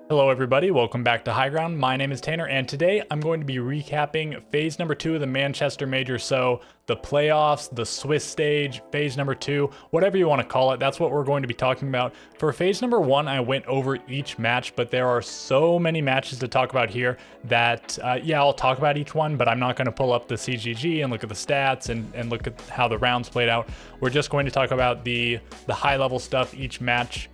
Hello everybody, welcome back to High Ground. My name is Tanner and today I'm going to be recapping phase number 2 of the Manchester Major. So the playoffs, the Swiss stage, phase number 2, whatever you want to call it, that's what we're going to be talking about. For phase number 1, I went over each match, but there are so many matches to talk about here that, yeah, I'll talk about each one, but I'm not going to pull up the CGG and look at the stats and look at how the rounds played out. We're just going to talk about the high level stuff each match.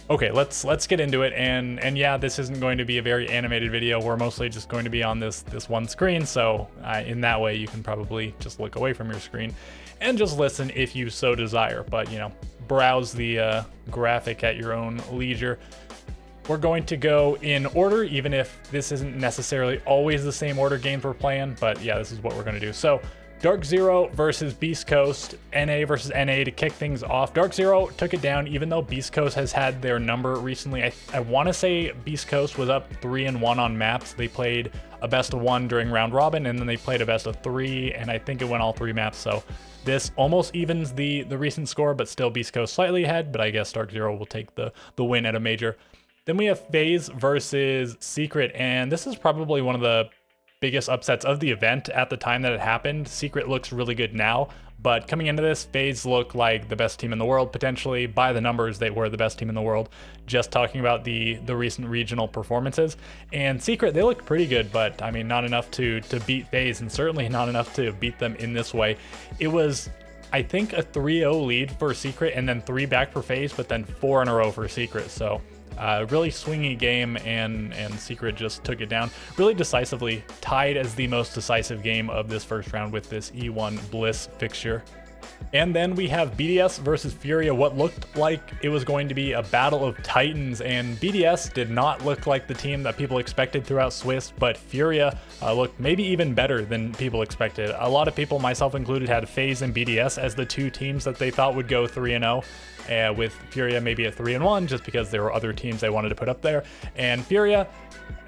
Okay, let's get into it, and yeah, this isn't going to be a very animated video. We're mostly just going to be on this one screen, so in that way you can probably just look away from your screen and just listen if you so desire, but you know, browse the graphic at your own leisure. We're going to go in order, even if this isn't necessarily always the same order games we're playing, but yeah, this is what we're going to do. So Dark Zero versus Beast Coast, NA versus NA to kick things off. Dark Zero took it down, even though Beast Coast has had their number recently. I want to say Beast Coast was up 3-1 on maps. They played a best of 1 during round robin, and then they played a best of 3, and I think it went all 3 maps. So this almost evens the recent score, but still Beast Coast slightly ahead, but I guess Dark Zero will take the win at a major. Then we have FaZe versus Secret, and this is probably one of the biggest upsets of the event at the time that it happened. Secret looks really good now, but coming into this, FaZe looked like the best team in the world, potentially. By the numbers, they were the best team in the world, just talking about the recent regional performances. And Secret, they looked pretty good, but I mean, not enough to beat FaZe, and certainly not enough to beat them in this way. It was, I think, a 3-0 lead for Secret, and then 3 back for FaZe, but then 4 in a row for Secret. So really swingy game, and Secret just took it down really decisively, tied as the most decisive game of this first round with this E1 Bliss fixture. And then we have BDS versus Furia, what looked like it was going to be a battle of titans, and BDS did not look like the team that people expected throughout Swiss, but Furia looked maybe even better than people expected. A lot of people, myself included, had FaZe and BDS as the 2 teams that they thought would go 3-0. With Furia maybe at 3-1, just because there were other teams they wanted to put up there, and Furia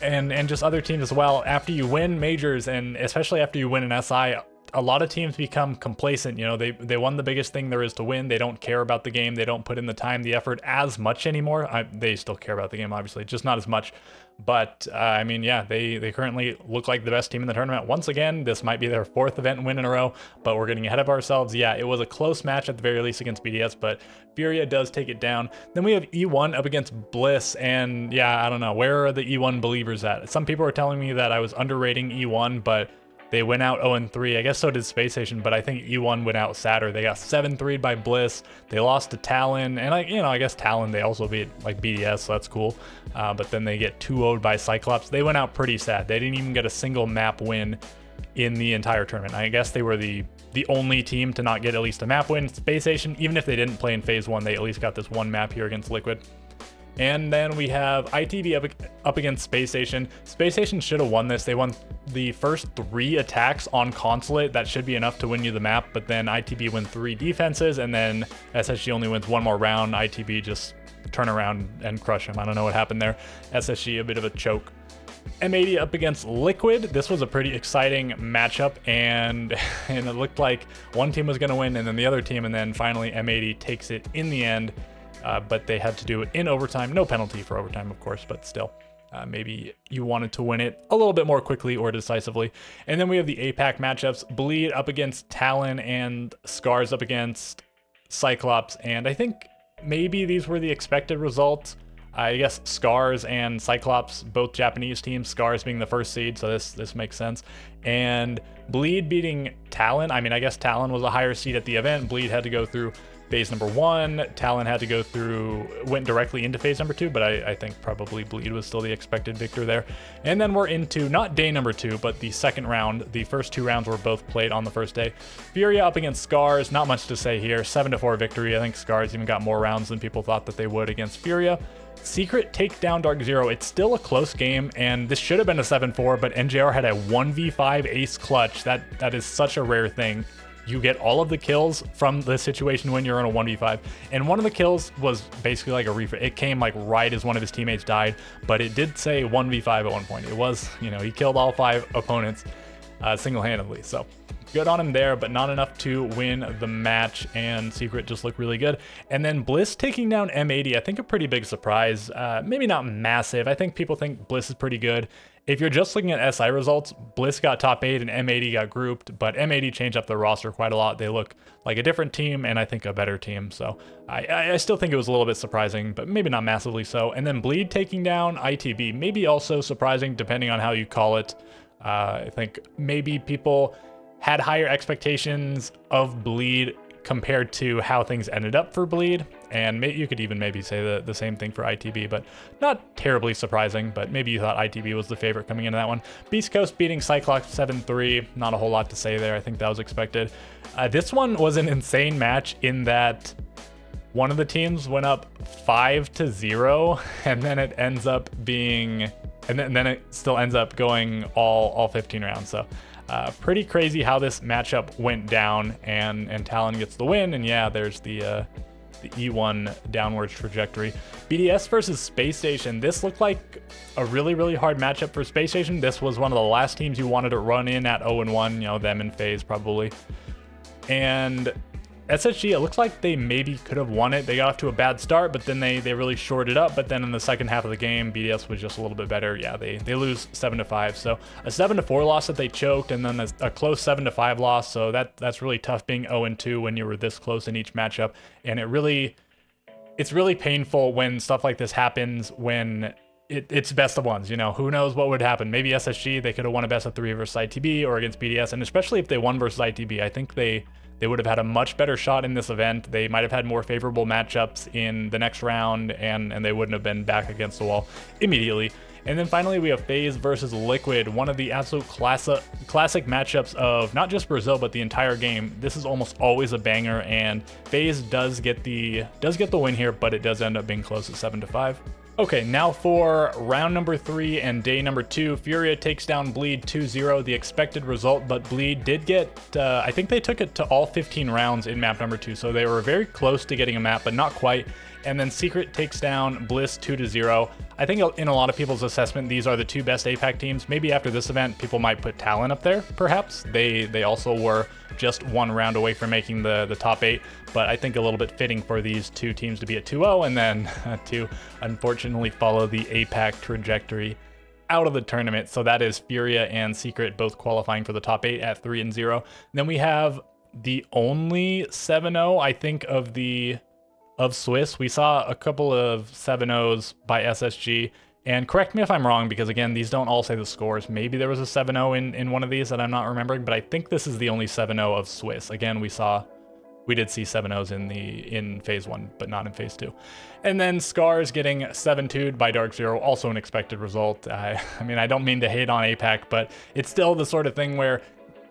and just other teams as well. After you win majors, and especially after you win an SI, a lot of teams become complacent. You know, they won the biggest thing there is to win. They don't care about the game. They don't put in the time, the effort as much anymore. They still care about the game, obviously, just not as much. But I mean, yeah, they currently look like the best team in the tournament. Once again, this might be their 4th event win in a row, but we're getting ahead of ourselves. Yeah, it was a close match at the very least against BDS, but Furia does take it down. Then we have E1 up against Bliss, and yeah, I don't know, where are the E1 believers at? Some people are telling me that I was underrating E1, but they went out 0-3. I guess so did Space Station, but I think E1 went out sadder. They got 7-3'd by Bliss. They lost to Talon, and I guess Talon, they also beat like BDS, so that's cool. But then they get 2-0'd by Cyclops. They went out pretty sad. They didn't even get a single map win in the entire tournament. I guess they were the only team to not get at least a map win. Space Station, even if they didn't play in phase 1, they at least got this one map here against Liquid. And then we have ITB up against Space Station. Space Station should have won this. They won the first 3 attacks on Consulate. That should be enough to win you the map, but then ITB win 3 defenses, and then SSG only wins 1 more round. ITB just turn around and crush him. I don't know what happened there. SSG, a bit of a choke. M80 up against Liquid. This was a pretty exciting matchup, and it looked like one team was going to win and then the other team, and then finally M80 takes it in the end. But they had to do it in overtime. No penalty for overtime, of course, but still. Maybe you wanted to win it a little bit more quickly or decisively. And then we have the APAC matchups. Bleed up against Talon, and Scars up against Cyclops. And I think maybe these were the expected results. I guess Scars and Cyclops, both Japanese teams, Scars being the first seed, so this makes sense. And Bleed beating Talon. I mean, I guess Talon was a higher seed at the event. Bleed had to go through phase number 1, Talon had to go through, went directly into phase number 2, but I think probably Bleed was still the expected victor there. And then we're into not day number 2, but the second round. The first 2 rounds were both played on the first day. Furia up against Scars, not much to say here. 7-4 victory. I think Scars even got more rounds than people thought that they would against Furia. Secret take down Dark Zero. It's still a close game, and this should have been a 7-4, but NJR had a 1v5 ace clutch. That is such a rare thing. You get all of the kills from the situation when you're in a 1v5, and one of the kills was basically like a refresh. It came like right as one of his teammates died, but it did say 1v5 at one point. It was, you know, he killed all 5 opponents. single-handedly. So good on him there, but not enough to win the match, and Secret just looked really good. And then Bliss taking down M80, I think a pretty big surprise. Maybe not massive. I think people think Bliss is pretty good. If you're just looking at SI results, Bliss got top 8 and M80 got grouped, but M80 changed up their roster quite a lot. They look like a different team and I think a better team. So I still think it was a little bit surprising, but maybe not massively so. And then Bleed taking down ITB, maybe also surprising depending on how you call it. I think maybe people had higher expectations of Bleed compared to how things ended up for Bleed, and you could even maybe say the same thing for ITB, but not terribly surprising. But maybe you thought ITB was the favorite coming into that one. Beast Coast beating Cyclops 7-3, not a whole lot to say there. I think that was expected. This one was an insane match in that one of the teams went up 5-0, and then it ends up being, and then it still ends up going all 15 rounds. So pretty crazy how this matchup went down, and Talon gets the win. And yeah, there's the E1 downwards trajectory. BDS versus Space Station. This looked like a really hard matchup for Space Station. This was one of the last teams you wanted to run in at 0-1, you know, them in phase probably. And SSG, it looks like they maybe could have won it. They got off to a bad start, but then they really shored it up. But then in the second half of the game, BDS was just a little bit better. Yeah, they lose 7-5. So a 7-4 loss that they choked, and then a close 7-5 loss. So that's really tough being 0-2 when you were this close in each matchup. And it's really painful when stuff like this happens, when it's best of ones. You know, who knows what would happen? Maybe SSG, they could have won a best of 3 versus ITB or against BDS. And especially if they won versus ITB, I think they would have had a much better shot in this event. They might have had more favorable matchups in the next round, and they wouldn't have been back against the wall immediately. And then finally, we have FaZe versus Liquid, one of the absolute classic matchups of not just Brazil, but the entire game. This is almost always a banger, and FaZe does get the win here, but it does end up being close at 7-5. Okay, now for round number 3 and day number 2, Furia takes down Bleed 2-0, the expected result, but Bleed did get, I think they took it to all 15 rounds in map number 2, so they were very close to getting a map, but not quite. And then Secret takes down Bliss 2-0. I think in a lot of people's assessment, these are the 2 best APAC teams. Maybe after this event, people might put Talon up there, perhaps. They also were just 1 round away from making the top 8, but I think a little bit fitting for these 2 teams to be at 2-0 and then to unfortunately follow the APAC trajectory out of the tournament. So that is Furia and Secret both qualifying for the top 8 at 3-0. Then we have the only 7-0, I think, of Swiss. We saw a couple of 7-0s by SSG, and correct me if I'm wrong, because again, these don't all say the scores. Maybe there was a 7-0 in one of these that I'm not remembering, but I think this is the only 7-0 of Swiss. Again, we did see 7-0s in phase 1, but not in phase 2. And then Scars getting 7-2'd by Dark Zero, also an expected result. I mean, I don't mean to hate on APAC, but it's still the sort of thing where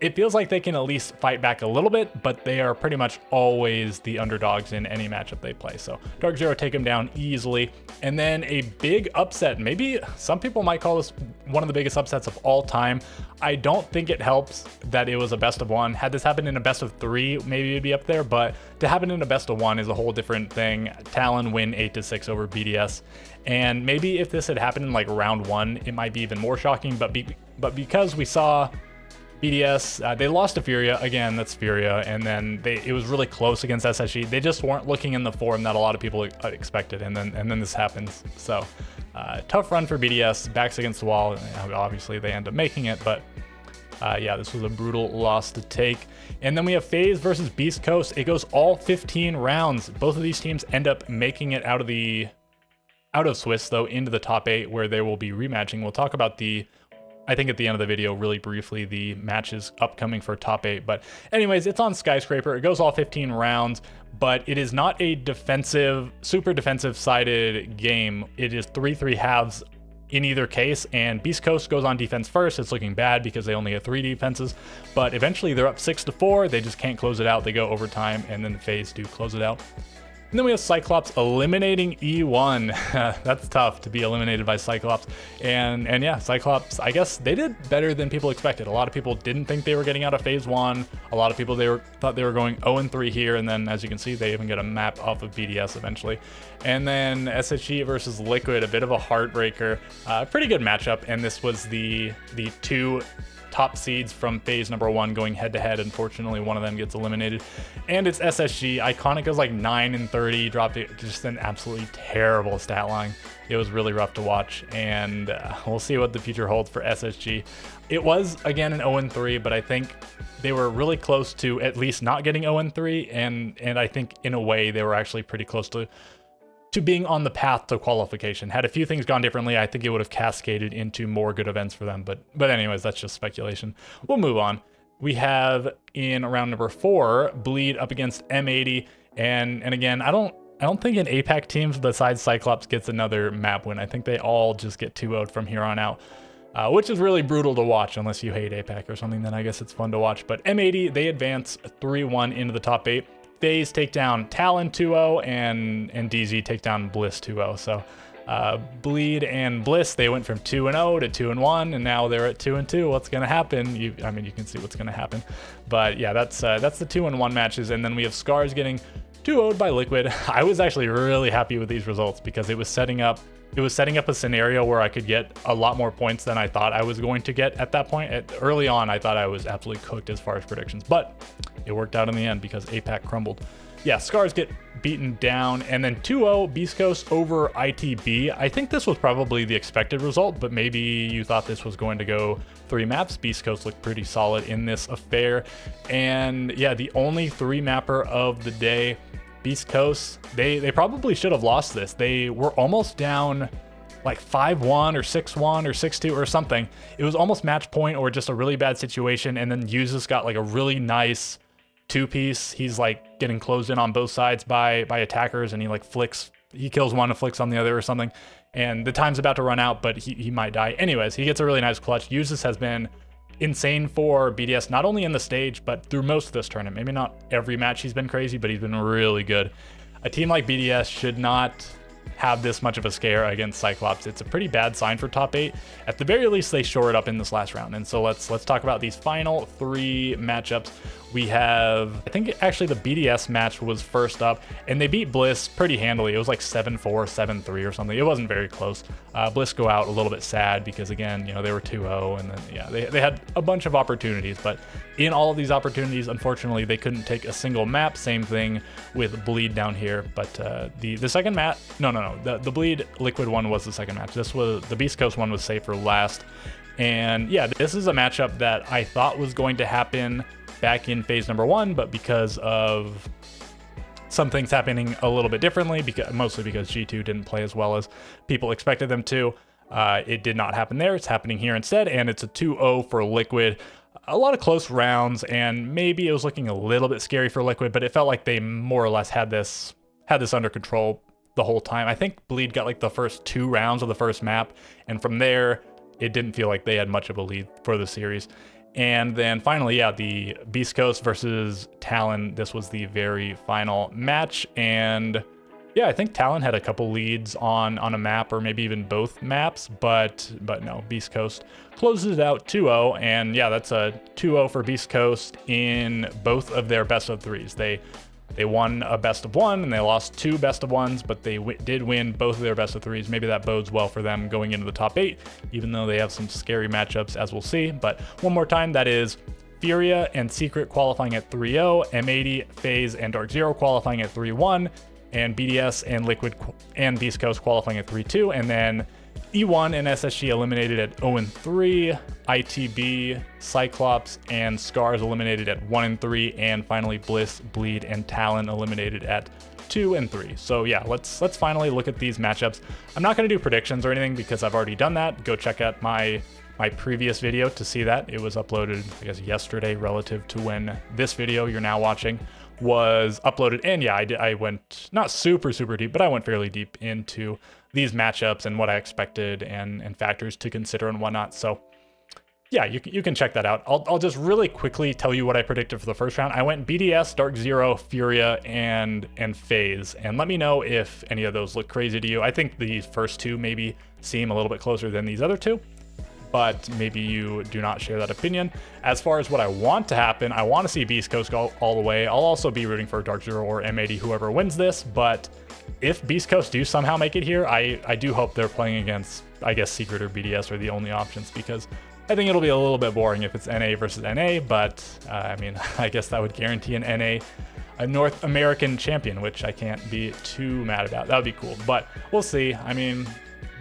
it feels like they can at least fight back a little bit, but they are pretty much always the underdogs in any matchup they play. So Dark Zero take them down easily. And then a big upset. Maybe some people might call this one of the biggest upsets of all time. I don't think it helps that it was a best of 1. Had this happened in a best of 3, maybe it'd be up there, but to happen in a best of 1 is a whole different thing. Talon win 8-6 over BDS. And maybe if this had happened in like round 1, it might be even more shocking, but because we saw BDS, they lost to Furia. Again, that's Furia. And then it was really close against SSG. They just weren't looking in the form that a lot of people expected. And then this happens. So tough run for BDS, backs against the wall. Obviously, they end up making it. But yeah, this was a brutal loss to take. And then we have FaZe versus Beast Coast. It goes all 15 rounds. Both of these teams end up making it out of Swiss, though, into the top 8, where they will be rematching. We'll talk about I think at the end of the video, really briefly, the matches upcoming for top 8. But anyways, it's on Skyscraper. It goes all 15 rounds, but it is not a super defensive sided game. It is 3-3 halves in either case, and Beast Coast goes on defense first. It's looking bad because they only have 3 defenses, but eventually they're up 6-4. They just can't close it out. They go overtime, and then FaZe do close it out. And then we have Cyclops eliminating E1. That's tough to be eliminated by Cyclops. And yeah, Cyclops, I guess they did better than people expected. A lot of people didn't think they were getting out of phase 1. A lot of people thought they were going 0-3 here. And then as you can see, they even get a map off of BDS eventually. And then SSG versus Liquid, a bit of a heartbreaker. Pretty good matchup. And this was the 2 top seeds from phase number 1 going head to head. Unfortunately, one of them gets eliminated, and it's SSG. Iconic is like 9-30, dropped it, just an absolutely terrible stat line. It was really rough to watch, and we'll see what the future holds for SSG. It was, again, an 0-3, but I think they were really close to at least not getting 0-3, and I think in a way they were actually pretty close to being on the path to qualification. Had a few things gone differently, I think it would have cascaded into more good events for them, but anyways, that's just speculation. We'll move on. We have in round number 4, Bleed up against M80, and again, I don't think an APAC team besides Cyclops gets another map win. I think they all just get 2-0'd from here on out, which is really brutal to watch unless you hate APAC or something, then I guess it's fun to watch. But M80, they advance 3-1 into the top 8. FaZe take down Talon 2-0, and DZ take down Bliss 2-0. So Bleed and Bliss, they went from 2-0 to 2-1, and now they're at 2-2. What's gonna happen? I mean, you can see what's gonna happen. But yeah, that's the 2-1 matches, and then we have Scars getting 2-0'd by Liquid. I was actually really happy with these results because it was setting up a scenario where I could get a lot more points than I thought I was going to get at that point. Early on, I thought I was absolutely cooked as far as predictions, but it worked out in the end because APAC crumbled. Yeah, Scars get beaten down, and then 2-0 Beast Coast over ITB. I think this was probably the expected result, but maybe you thought this was going to go 3 maps. Beast Coast looked pretty solid in this affair. And yeah, the only 3 mapper of the day, Beast Coast, they probably should have lost this. They were almost down like 5-1 or 6-1 or 6-2 or something. It was almost match point or just a really bad situation, and then Yuzus got like a really nice 2-piece. He's like getting closed in on both sides by attackers, and he kills one and flicks on the other or something, and the time's about to run out, but he might die. Anyways, he gets a really nice clutch. Yuzus has been insane for BDS, not only in the stage, but through most of this tournament. Maybe not every match he's been crazy, but he's been really good. A team like BDS should not have this much of a scare against Cyclops. It's a pretty bad sign for top 8. At the very least, they shore it up in this last round. And so let's talk about these final 3 matchups. We have, I think actually the BDS match was first up, and they beat Bliss pretty handily. It was like 7-4, 7-3 or something. It wasn't very close. Bliss go out a little bit sad because, again, you know, they were 2-0, and then yeah, they had a bunch of opportunities, but in all of these opportunities, unfortunately, they couldn't take a single map. Same thing with Bleed down here. But the second map, no, the Bleed Liquid one was the second match. This was the Beast Coast one was saved for last. And yeah, this is a matchup that I thought was going to happen back in phase number 1, but because of some things happening a little bit differently, mostly because G2 didn't play as well as people expected them to, it did not happen there. It's happening here instead, and it's a 2-0 for Liquid. A lot of close rounds, and maybe it was looking a little bit scary for Liquid, but it felt like they more or less had this under control the whole time. I think Bleed got like the first 2 rounds of the first map, and from there, it didn't feel like they had much of a lead for the series. And then finally, yeah, the Beast Coast versus Talon. This was the very final match. And yeah, I think Talon had a couple leads on a map, or maybe even both maps, but no, Beast Coast closes it out 2-0. And yeah, that's a 2-0 for Beast Coast in both of their best of 3s. They won a best of 1 and they lost 2 best of 1s, but they did win both of their best of 3s. Maybe that bodes well for them going into the top 8, even though they have some scary matchups, as we'll see. But one more time, that is Furia and Secret qualifying at 3-0, M80, FaZe, and Dark Zero qualifying at 3-1, and BDS and Liquid and Beast Coast qualifying at 3-2, and then E1 and SSG eliminated at 0-3, ITB, Cyclops, and Scars eliminated at 1-3, and finally Bliss, Bleed, and Talon eliminated at 2-3. So yeah, let's finally look at these matchups. I'm not going to do predictions or anything because I've already done that. Go check out my previous video to see that. It was uploaded, I guess, yesterday relative to when this video you're now watching was uploaded. And yeah, I went not super deep, but I went fairly deep into these matchups and what I expected and factors to consider and whatnot. So yeah, you can check that out. I'll just really quickly tell you what I predicted for the first round. I went BDS, Dark Zero, Furia, and FaZe. And let me know if any of those look crazy to you. I think these first 2 maybe seem a little bit closer than these other 2, but maybe you do not share that opinion. As far as what I want to happen, I want to see Beast Coast go all the way. I'll also be rooting for Dark Zero or M80, whoever wins this, but if Beast Coast do somehow make it here, I do hope they're playing against, I guess, Secret or BDS are the only options, because I think it'll be a little bit boring if it's NA versus NA, but I mean, I guess that would guarantee an NA, a North American champion, which I can't be too mad about. That would be cool, but we'll see. I mean,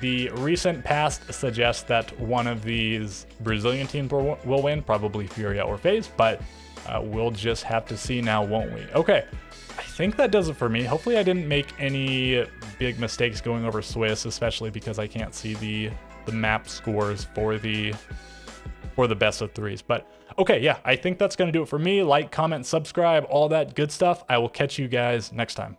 the recent past suggests that one of these Brazilian teams will win, probably Furia or FaZe, but we'll just have to see now, won't we? Okay, I think that does it for me. Hopefully I didn't make any big mistakes going over Swiss, especially because I can't see the map scores for the best of threes. But okay, yeah, I think that's gonna do it for me. Like, comment, subscribe, all that good stuff. I will catch you guys next time.